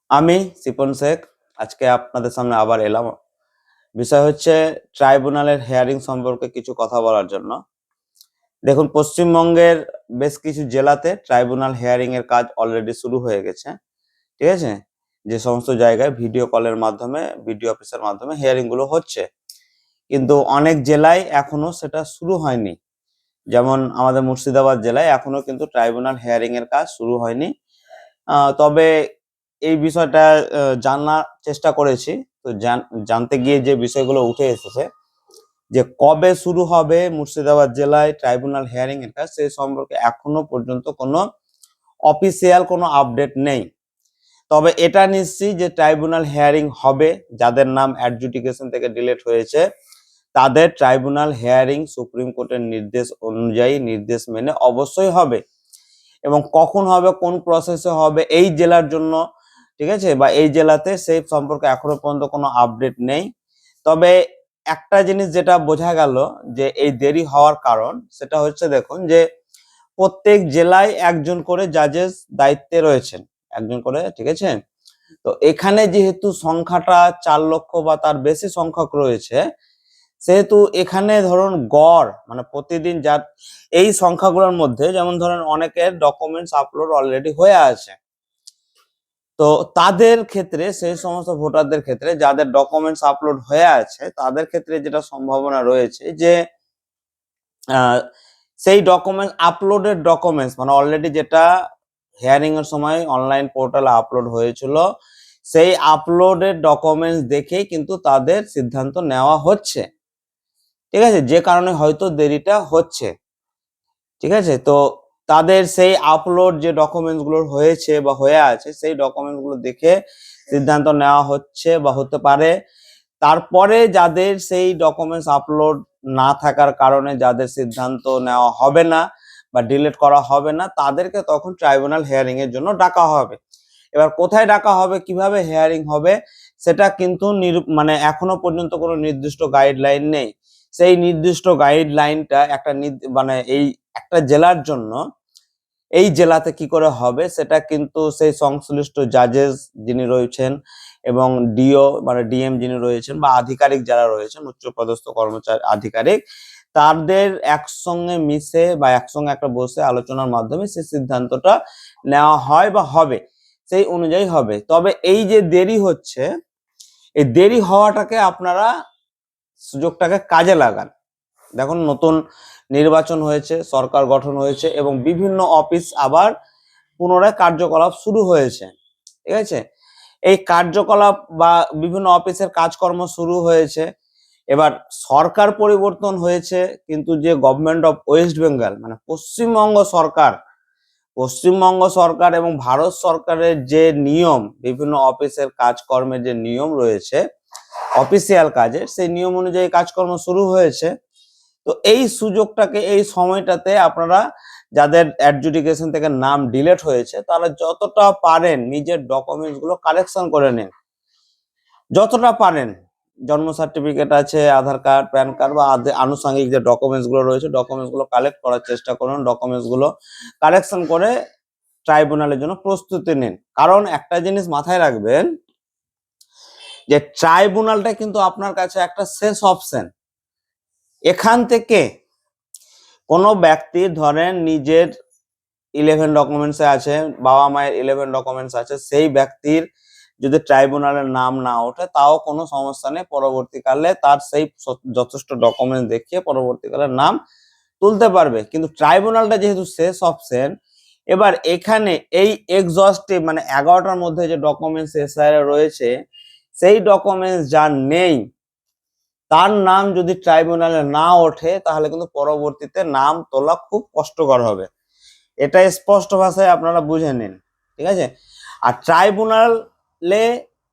আমি সিপন শেখ আজকে আপনাদের সামনে আবার এলাম। বিষয় হচ্ছে ট্রাইব্যুনালের হেয়ারিং সম্পর্কে কিছু কথা বলার জন্য। দেখুন, পশ্চিমবঙ্গের বেশ কিছু জেলাতে ট্রাইব্যুনাল হেয়ারিং এর কাজ অলরেডি শুরু হয়ে গেছে। ঠিক আছে, যে সমস্ত জায়গায় ভিডিও কলের মাধ্যমে, ভিডিও অফিসের মাধ্যমে হেয়ারিং গুলো হচ্ছে, কিন্তু অনেক জেলায় এখনো সেটা শুরু হয়নি। যেমন আমাদের মুর্শিদাবাদ জেলায় এখনো কিন্তু ট্রাইব্যুনাল হেয়ারিং এর কাজ শুরু হয়নি। তবে এই বিষয়টা জানার চেষ্টা করেছি। তো জানতে গিয়ে যে বিষয়গুলো উঠে এসেছে, যে কবে শুরু হবে মুর্শিদাবাদ জেলায় ট্রাইব্যুনাল হিয়ারিং এর কাজ, সেই সম্পর্কে এখনো পর্যন্ত কোনো অফিসিয়াল কোনো আপডেট নেই। তবে এটা নিশ্চিত যে ট্রাইব্যুনাল হিয়ারিং হবে। যাদের নাম অ্যাডজুডিকেশন থেকে ডিলিট হয়েছে তাদের ট্রাইব্যুনাল হিয়ারিং সুপ্রিম কোর্টের নির্দেশ অনুযায়ী, নির্দেশ মেনে অবশ্যই হবে। এবং কখন হবে, কোন প্রসেসে হবে এই জেলার জন্য, ঠিক আছে, বা এই জেলাতে সেই সম্পর্কে এখনো পর্যন্ত কোনো আপডেট নেই। তবে একটা জিনিস যেটা বোঝা গেল যে এই দেরি হওয়ার কারণ, সেটা হচ্ছে দেখুন যে প্রত্যেক জেলায় একজন করে জাজেস দায়িত্বে রয়েছেন, একজন করে, ঠিক আছে। তো এখানে যেহেতু সংখ্যাটা 4 লক্ষ বা তার বেশি সংখ্যক রয়েছে, সেহেতু এখানে ধরুন গড় মানে প্রতিদিন যার এই সংখ্যাগুলোর মধ্যে, যেমন ধরেন অনেকের ডকুমেন্টস আপলোড অলরেডি হয়ে আছে, তো তাদের ক্ষেত্রে, সেই সমস্ত ভোটারদের ক্ষেত্রে যাদের ডকুমেন্টস আপলোড হয়ে আছে, তাদের ক্ষেত্রে যেটা সম্ভাবনা রয়েছে যে সেই ডকুমেন্টস, আপলোডেড ডকুমেন্টস মানে অলরেডি যেটা হিয়ারিং এর সময় অনলাইন পোর্টালে আপলোড হয়েছিল, সেই আপলোডেড ডকুমেন্টস দেখেই কিন্তু তাদের সিদ্ধান্ত নেওয়া হচ্ছে। ঠিক আছে, যে কারণে হয়তো দেরিটা হচ্ছে। ঠিক আছে, তো তাদের সেই আপলোড যে ডকুমেন্টস গুলো হয়েছে বা হয়ে আছে, সেই ডকুমেন্টস গুলো দেখে সিদ্ধান্ত নেওয়া হচ্ছে বা হতে পারে। তারপরে যাদের সেই ডকুমেন্টস আপলোড না থাকার কারণে যাদের সিদ্ধান্ত নেওয়া হবে না বা ডিলিট করা হবে না, তাদেরকে তখন ট্রাইব্যুনাল হিয়ারিং এর জন্য ডাকা হবে। এবার কোথায় ডাকা হবে, কিভাবে হিয়ারিং হবে, সেটা কিন্তু মানে এখনো পর্যন্ত কোনো নির্দিষ্ট গাইডলাইন নেই। সেই নির্দিষ্ট গাইডলাইনটা একটা মানে এই একটা জেলার জন্য এই জেলাতে কি করে হবে, সেটা কিন্তু সেই সংশ্লিষ্ট জাজেস যিনি রয়েছেন এবং ডিও মানে ডিএম যিনি রয়েছেন বা আধিকারিক যারা রয়েছেন, উচ্চপদস্থ কর্মচারী আধিকারিক, তাদের একসঙ্গে মিশে বা একসঙ্গে একটা বসে আলোচনার মাধ্যমে সেই সিদ্ধান্তটা নেওয়া হয় বা হবে, সেই অনুযায়ী হবে। তবে এই যে দেরি হচ্ছে, এই দেরি হওয়াটাকে আপনারা সুযোগটাকে কাজে লাগান। দেখুন, নতুন নির্বাচন হয়েছে, সরকার গঠন হয়েছে এবং বিভিন্ন অফিস আবার পুনরায় কার্যকলাপ শুরু হয়েছে। ঠিক আছে, এই কার্যকলাপ বা বিভিন্ন অফিসের কাজকর্ম শুরু হয়েছে। এবার সরকার পরিবর্তন হয়েছে, কিন্তু যে গভর্নমেন্ট অফ ওয়েস্ট বেঙ্গল মানে পশ্চিমবঙ্গ সরকার এবং ভারত সরকারের যে নিয়ম, বিভিন্ন অফিসের কাজকর্মের যে নিয়ম রয়েছে অফিসিয়াল কাজের, সেই নিয়ম অনুযায়ী কাজকর্ম শুরু হয়েছে। তো এই সুযোগটাকে, এই সময়টাতে আপনারা যাদের অ্যাডজুডিকেশন থেকে নাম ডিলিট হয়েছে, তারা যতটা পারেন নিজের ডকুমেন্টস গুলো কালেকশন করে নিন, যতটা পারেন। জন্ম সার্টিফিকেট আছে, আধার কার্ড, প্যান কার্ড বা আনুষঙ্গিক যে ডকুমেন্টস গুলো রয়েছে, ডকুমেন্টস গুলো কালেক্ট করার চেষ্টা করুন। ডকুমেন্টস গুলো কালেকশন করে ট্রাইব্যুনালের জন্য প্রস্তুতি নিন। কারণ একটা জিনিস মাথায় রাখবেন, যে ট্রাইব্যুনালটা কিন্তু আপনার কাছে একটা শেষ অপশন। এখান থেকে কোনো ব্যক্তি ধরেন নিজের 11 ডকুমেন্টসে আছে, বাবা মায়ের 11 ডকুমেন্টস আছে, সেই ব্যক্তির যদি ট্রাইব্যুনালের নাম না ওঠে তাও কোনো সমস্যা নেই, পরবর্তীকালে তার সেই যথেষ্ট ডকুমেন্ট দেখিয়ে পরবর্তীকালে নাম তুলতে পারবে। কিন্তু ট্রাইব্যুনালটা যেহেতু শেষ অপশন, এবার এখানে এই এক্সস্টিভ মানে 11টার মধ্যে যে ডকুমেন্টস এসআইআর রয়েছে, সেই ডকুমেন্টস যার নেই, তার নাম যদি ট্রাইব্যুনালে না ওঠে, তাহলে কিন্তু পরবর্তীতে নাম তোলা খুব কষ্টকর হবে। এটা স্পষ্ট ভাষায় আপনারা বুঝে নিন। ঠিক আছে, আর ট্রাইব্যুনালে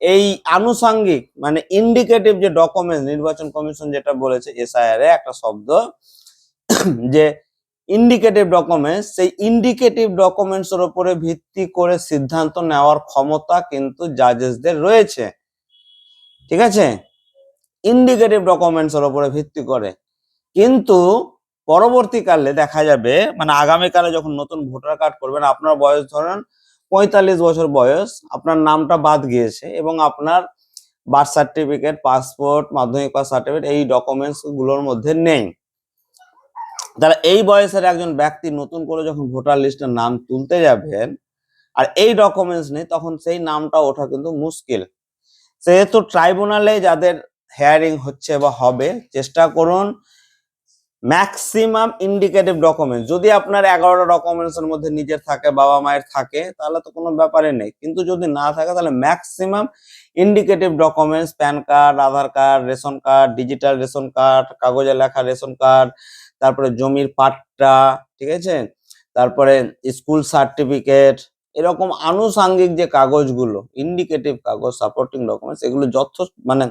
এই আনুষঙ্গিক মানে ইন্ডিকেটিভ যে ডকুমেন্ট, নির্বাচন কমিশন যেটা বলেছে এসআইআর এ একটা শব্দ, যে ইন্ডিকেটিভ ডকুমেন্টস, সেই ইন্ডিকেটিভ ডকুমেন্টস এর উপরে ভিত্তি করে সিদ্ধান্ত নেওয়ার ক্ষমতা কিন্তু জাজেসদের রয়েছে। ঠিক আছে, ইন্ডিকেটিভ ডকুমেন্টস এর উপরে ভিত্তি করে। কিন্তু পরবর্তীকালে দেখা যাবে, মানে আগামীকালে যখন নতুন ভোটার কার্ড করবেন, আপনার বয়স ধরেন 45 বছর বয়স, আপনার নামটা বাদ গিয়েছে এবং আপনার বার্থ সার্টিফিকেট, পাসপোর্ট, মাধ্যমিক পাস সার্টিফিকেট এই ডকুমেন্টস গুলোর মধ্যে নেই, তাহলে এই বয়সের একজন ব্যক্তি নতুন করে যখন ভোটার লিস্টে নাম তুলতে যাবেন আর এই ডকুমেন্টস নেই, তখন সেই নামটা ওঠা কিন্তু মুশকিল। সেহেতু ট্রাইব্যুনালে যাদের হেয়ারিং হচ্ছে বা হবে, চেষ্টা করুন ম্যাক্সিমাম ইন্ডিকেটিভ ডকুমেন্টস, যদি আপনার 11টা ডকুমেন্টস এর মধ্যে নিজের থাকে, বাবা মায়ের থাকে, তাহলে তো কোনো ব্যাপারই নেই, কিন্তু যদি না থাকে তাহলে maximum indicative documents, PAN card, Aadhaar card, ration card, digital ration card, কাগজে লেখা রেশন কার্ড, তারপরে জমির পাট্টা, ঠিক আছে, তারপরে স্কুল সার্টিফিকেট, এরকম আনুষাঙ্গিক যে কাগজগুলো, ইন্ডিকেটিভ কাগজ, সাপোর্টিং ডকুমেন্টস, এগুলো মানে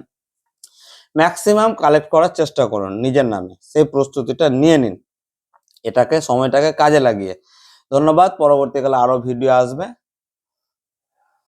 ম্যাক্সিমাম কালেক্ট করার চেষ্টা করুন নিজের নামে, সেই প্রস্তুতিটা নিয়ে নিন, এটাকে সময়টাকে কাজে লাগিয়ে। ধন্যবাদ, পরবর্তীকালে আরো ভিডিও আসবে।